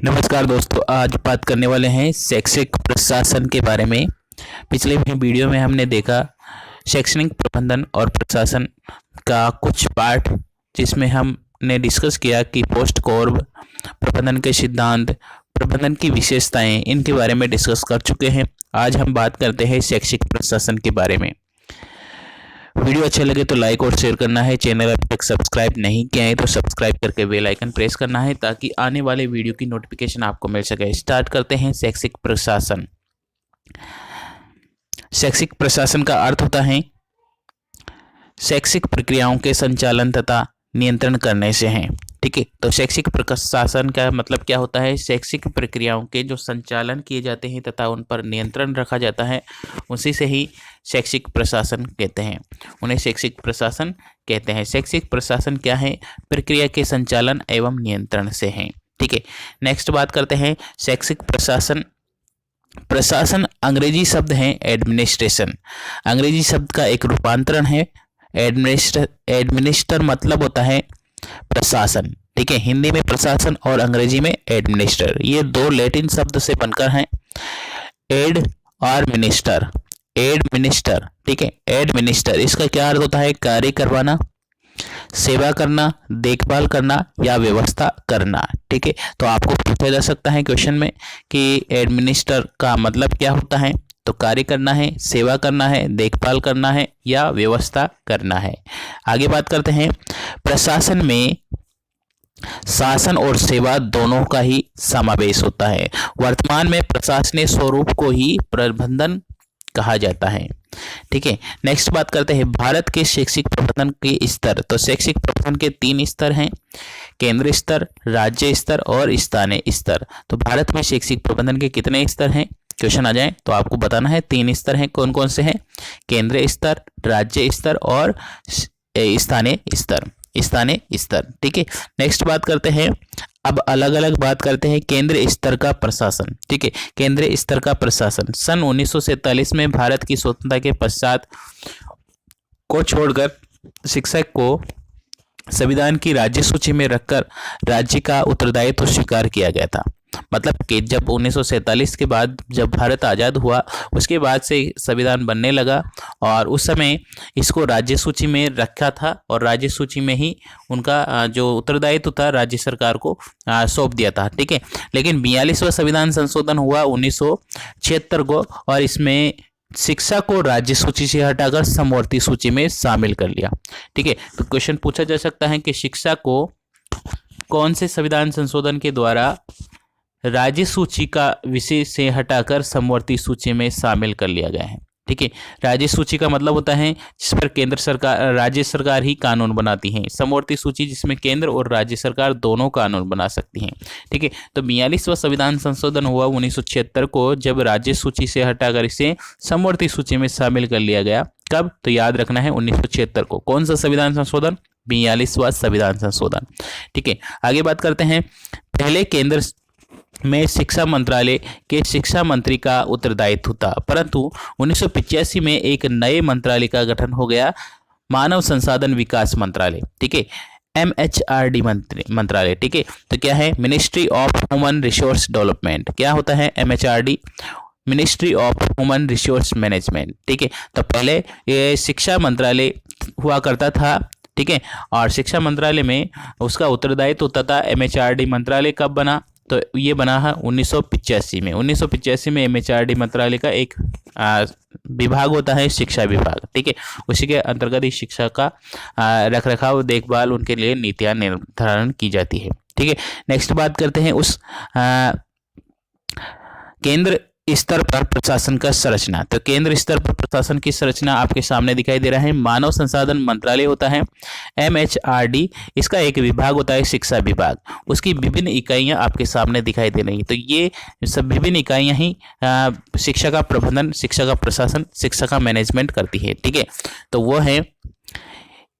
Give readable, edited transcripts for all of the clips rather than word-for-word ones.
नमस्कार दोस्तों, आज बात करने वाले हैं शैक्षिक प्रशासन के बारे में। पिछले वीडियो में हमने देखा शैक्षणिक प्रबंधन और प्रशासन का कुछ पार्ट, जिसमें हमने डिस्कस किया कि पोस्ट कोर्ब प्रबंधन के सिद्धांत, प्रबंधन की विशेषताएं, इनके बारे में डिस्कस कर चुके हैं। आज हम बात करते हैं शैक्षिक प्रशासन के बारे में। वीडियो अच्छा लगे तो लाइक और शेयर करना है। चैनल अभी तक सब्सक्राइब नहीं किया है तो सब्सक्राइब करके बेल आइकन प्रेस करना है ताकि आने वाले वीडियो की नोटिफिकेशन आपको मिल सके। स्टार्ट करते हैं। शैक्षिक प्रशासन। शैक्षिक प्रशासन का अर्थ होता है शैक्षिक प्रक्रियाओं के संचालन तथा नियंत्रण करने से है। ठीक है, तो शैक्षिक प्रशासन का मतलब क्या होता है? शैक्षिक प्रक्रियाओं के जो संचालन किए जाते हैं तथा उन पर नियंत्रण रखा जाता है, उसी से ही शैक्षिक प्रशासन कहते हैं। उन्हें शैक्षिक प्रशासन कहते हैं। शैक्षिक प्रशासन क्या है? प्रक्रिया के संचालन एवं नियंत्रण से है। ठीक है, नेक्स्ट बात करते हैं शैक्षिक प्रशासन। प्रशासन अंग्रेजी शब्द है एडमिनिस्ट्रेशन। अंग्रेजी शब्द का एक रूपांतरण है एडमिनिस्टर मतलब होता है प्रशासन। ठीक है, हिंदी में प्रशासन और अंग्रेजी में एडमिनिस्टर, ये दो लैटिन शब्द से बनकर हैं। एड और मिनिस्टर, एडमिनिस्टर। ठीक है, एडमिनिस्टर, इसका क्या अर्थ होता है? कार्य करवाना, सेवा करना, देखभाल करना या व्यवस्था करना। ठीक है, तो आपको पूछा जा सकता है क्वेश्चन में कि एडमिनिस्टर का मतलब क्या होता है? तो कार्य करना है, सेवा करना है, देखभाल करना है या व्यवस्था करना है। आगे बात करते हैं। प्रशासन में शासन और सेवा दोनों का ही समावेश होता है। वर्तमान में प्रशासनिक स्वरूप को ही प्रबंधन कहा जाता है। ठीक है, नेक्स्ट बात करते हैं भारत के शैक्षिक प्रबंधन के स्तर। तो शैक्षिक प्रबंधन के 3 स्तर हैं, केंद्रीय स्तर, राज्य स्तर और स्थानीय स्तर। तो भारत में शैक्षिक प्रबंधन के कितने स्तर हैं? क्वेश्चन आ जाए तो आपको बताना है। 3 स्तर हैं। कौन कौन से हैं? केंद्रीय स्तर, राज्य स्तर और स्थानीय स्तर। स्थानीय स्तर। ठीक है, नेक्स्ट बात करते हैं। अब अलग अलग बात करते हैं केंद्रीय स्तर का प्रशासन। ठीक है, केंद्रीय स्तर का प्रशासन सन 1947 में भारत की स्वतंत्रता के पश्चात को छोड़कर शिक्षक को संविधान की राज्य सूची में रखकर राज्य का उत्तरदायित्व स्वीकार किया गया था। मतलब कि जब 1947 के बाद जब भारत आज़ाद हुआ, उसके बाद से संविधान बनने लगा और उस समय इसको राज्य सूची में रखा था और राज्य सूची में ही उनका जो उत्तरदायित्व था राज्य सरकार को सौंप दिया था। ठीक है, लेकिन 42वां संविधान संशोधन हुआ 1976 को और इसमें शिक्षा को राज्य सूची से हटाकर समवर्ती सूची में शामिल कर लिया। ठीक है, तो क्वेश्चन पूछा जा सकता है कि शिक्षा को कौन से संविधान संशोधन के द्वारा राज्य सूची का विषय से हटाकर समवर्ती सूची में शामिल कर लिया गया है। ठीक है, राज्य सूची का मतलब होता है जिस पर केंद्र सरकार, राज्य सरकार ही कानून बनाती है। समवर्ती सूची जिसमें केंद्र और राज्य सरकार दोनों कानून बना सकती हैं। ठीक है, तो 42वां संविधान संशोधन हुआ 1976 को, जब राज्य सूची से हटाकर इसे समवर्ती सूची में शामिल कर लिया गया। कब? तो याद रखना है 1976 को। कौन सा संविधान संशोधन? 42वां संविधान संशोधन। ठीक है, आगे बात करते हैं। पहले केंद्र में शिक्षा मंत्रालय के शिक्षा मंत्री का उत्तरदायित्व था, परंतु 1985 में एक नए मंत्रालय का गठन हो गया, मानव संसाधन विकास मंत्रालय। ठीक है, MHRD मंत्रालय। ठीक है, तो क्या है? Ministry of human resource development. क्या होता है MHRD? Ministry of human resource management. ठीक है, तो पहले ये शिक्षा मंत्रालय हुआ करता था। ठीक है, और शिक्षा मंत्रालय में उसका उत्तरदायित्व होता था। MHRD मंत्रालय कब बना? तो ये बना है 1985 में। 1985 में MHRD मंत्रालय का एक विभाग होता है, शिक्षा विभाग। ठीक है, उसी के अंतर्गत ही शिक्षा का रखरखाव, देखभाल, उनके लिए नीतियां निर्धारण की जाती है। ठीक है, नेक्स्ट बात करते हैं उस केंद्र स्तर पर प्रशासन का संरचना। तो केंद्र स्तर पर प्रशासन की संरचना आपके सामने दिखाई दे रहा है। मानव संसाधन मंत्रालय होता है MHRD, इसका एक विभाग होता है शिक्षा विभाग। उसकी विभिन्न इकाइयां आपके सामने दिखाई दे रही हैं। तो ये सब विभिन्न इकाइयां ही शिक्षा का प्रबंधन, शिक्षा का प्रशासन, शिक्षा का मैनेजमेंट करती है। ठीक है, तो वो है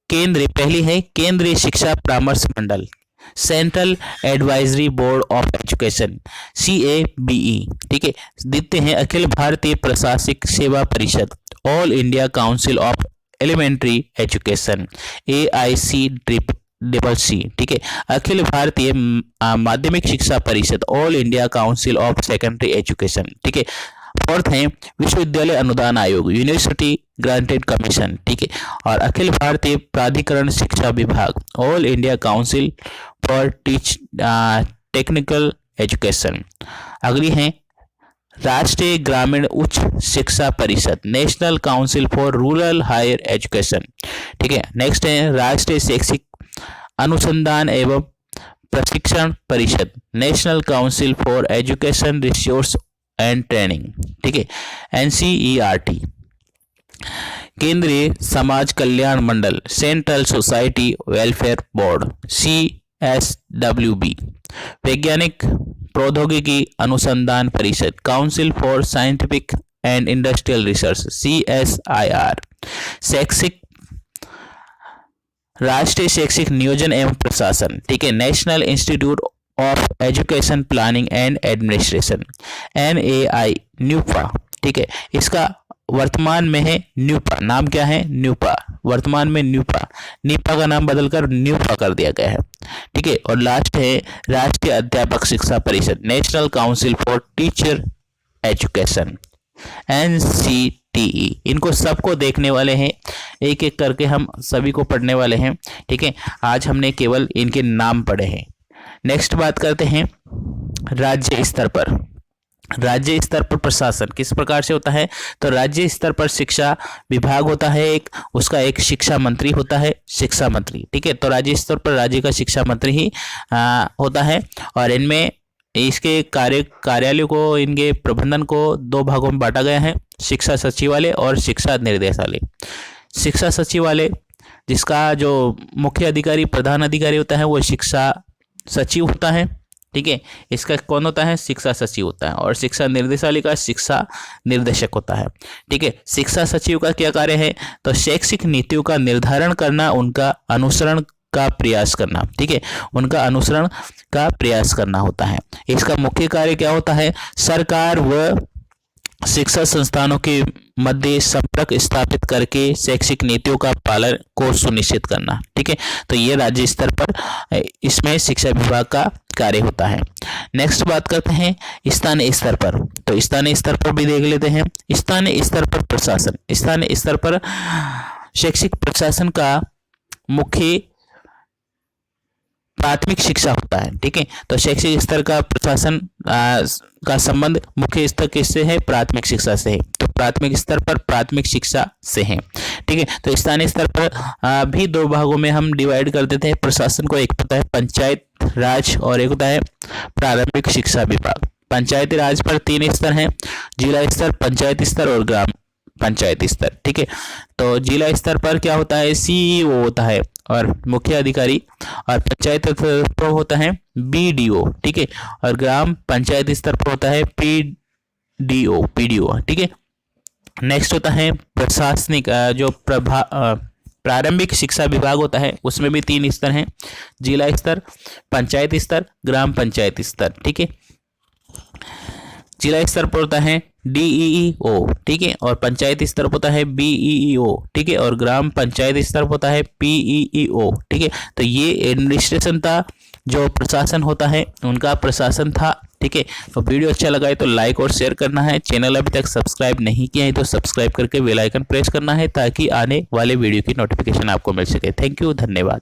केंद्र। पहली है केंद्रीय शिक्षा परामर्श मंडल, central advisory board of education, CABE। ठीक है, द्वितीय है अखिल भारतीय प्रशासनिक सेवा परिषद, all India council of elementary education, AICDEP। Double C, ठीक है। अखिल भारतीय माध्यमिक शिक्षा परिषद, ऑल इंडिया काउंसिल ऑफ सेकेंडरी एजुकेशन, ठीक है। फोर्थ है विश्वविद्यालय अनुदान आयोग, यूनिवर्सिटी ग्रांटेड कमीशन, ठीक है। और अखिल भारतीय प्राधिकरण शिक्षा विभाग, all India council for technical education. अगली है राष्ट्रीय ग्रामीण उच्च शिक्षा परिषद, national council for rural higher education, ठीक है। नेक्स्ट है राष्ट्रीय शैक्षिक अनुसंधान एवं प्रशिक्षण परिषद, national council for education resource and training, ठीक है, NCERT। केंद्रीय समाज कल्याण मंडल, central society welfare board, CSWB। वैज्ञानिक प्रौद्योगिकी अनुसंधान परिषद, council for scientific and industrial research, CSIR। शैक्षिक राष्ट्रीय शैक्षिक नियोजन एवं प्रशासन, ठीक है, national institute of education planning and administration, NAI NUEPA, ठीक है। इसका वर्तमान में है न्यूपा, नाम क्या है न्यूपा, वर्तमान में न्यूपा, नीपा का नाम बदलकर न्यूपा कर दिया गया है, ठीक है। और लास्ट है राष्ट्रीय अध्यापक शिक्षा परिषद, national council for teacher education, NCTE। इनको सबको देखने वाले हैं, एक एक करके हम सभी को पढ़ने वाले हैं, ठीक है। आज हमने केवल इनके नाम पढ़े हैं। नेक्स्ट बात करते हैं राज्य स्तर पर। राज्य स्तर पर प्रशासन किस प्रकार से होता है, तो राज्य स्तर पर शिक्षा विभाग होता है एक, उसका एक शिक्षा मंत्री होता है, शिक्षा मंत्री, ठीक है। तो राज्य स्तर पर राज्य का शिक्षा मंत्री ही होता है। और इनमें इसके कार्यालयों को, इनके प्रबंधन को दो भागों में बांटा गया है, शिक्षा सचिवालय और शिक्षा निर्देशालय। शिक्षा सचिवालय जिसका जो मुख्य अधिकारी प्रधान अधिकारी होता है वो शिक्षा सचिव होता है, ठीक है। इसका कौन होता है, शिक्षा सचिव होता है। और शिक्षा निर्देशालय का शिक्षा निर्देशक होता है, ठीक है। शिक्षा सचिव का क्या कार्य है, तो शैक्षिक नीतियों का निर्धारण करना, उनका अनुसरण का प्रयास करना, ठीक है, उनका अनुसरण का प्रयास करना होता है। इसका मुख्य कार्य क्या होता है, सरकार व शिक्षा संस्थानों के मध्य संपर्क स्थापित करके शैक्षिक नीतियों का पालन को सुनिश्चित करना, ठीक है। तो ये राज्य स्तर पर इसमें शिक्षा विभाग का कार्य होता है। नेक्स्ट बात करते हैं स्थानीय स्तर पर। तो स्थानीय स्तर पर भी देख लेते हैं। स्थानीय स्तर पर प्रशासन, स्थानीय स्तर पर शैक्षिक प्रशासन का मुख्य प्राथमिक शिक्षा होता है, ठीक है। तो शैक्षिक स्तर का प्रशासन का संबंध मुख्य स्तर किससे है, प्राथमिक शिक्षा से है। तो प्राथमिक स्तर पर प्राथमिक शिक्षा से है, ठीक है। तो स्थानीय स्तर पर भी दो भागों में हम डिवाइड कर देते हैं प्रशासन को, एक होता है पंचायत राज और एक होता है प्रारंभिक शिक्षा विभाग। पंचायती राज पर 3 स्तर हैं, जिला स्तर, पंचायत स्तर और ग्राम पंचायत स्तर, ठीक है। तो जिला स्तर पर क्या होता है, CEO होता है और मुख्य अधिकारी, और पंचायत स्तर पर होता है BDO, ठीक है। और ग्राम पंचायत स्तर पर होता है PDO, ठीक है। नेक्स्ट होता है प्रशासनिक जो प्रारंभिक शिक्षा विभाग होता है, उसमें भी 3 स्तर हैं, जिला स्तर, पंचायत स्तर, ग्राम पंचायत स्तर, ठीक है। जिला स्तर पर होता है DEEO, ठीक है। और पंचायत स्तर पर होता है BEEO, ठीक है। और ग्राम पंचायत स्तर पर होता है PEEO, ठीक है। तो ये एडमिनिस्ट्रेशन था, जो प्रशासन होता है उनका प्रशासन था, ठीक है। तो वीडियो अच्छा लगा है तो लाइक और शेयर करना है। चैनल अभी तक सब्सक्राइब नहीं किया है तो सब्सक्राइब करके बेल आइकन प्रेस करना है ताकि आने वाले वीडियो की नोटिफिकेशन आपको मिल सके। थैंक यू, धन्यवाद।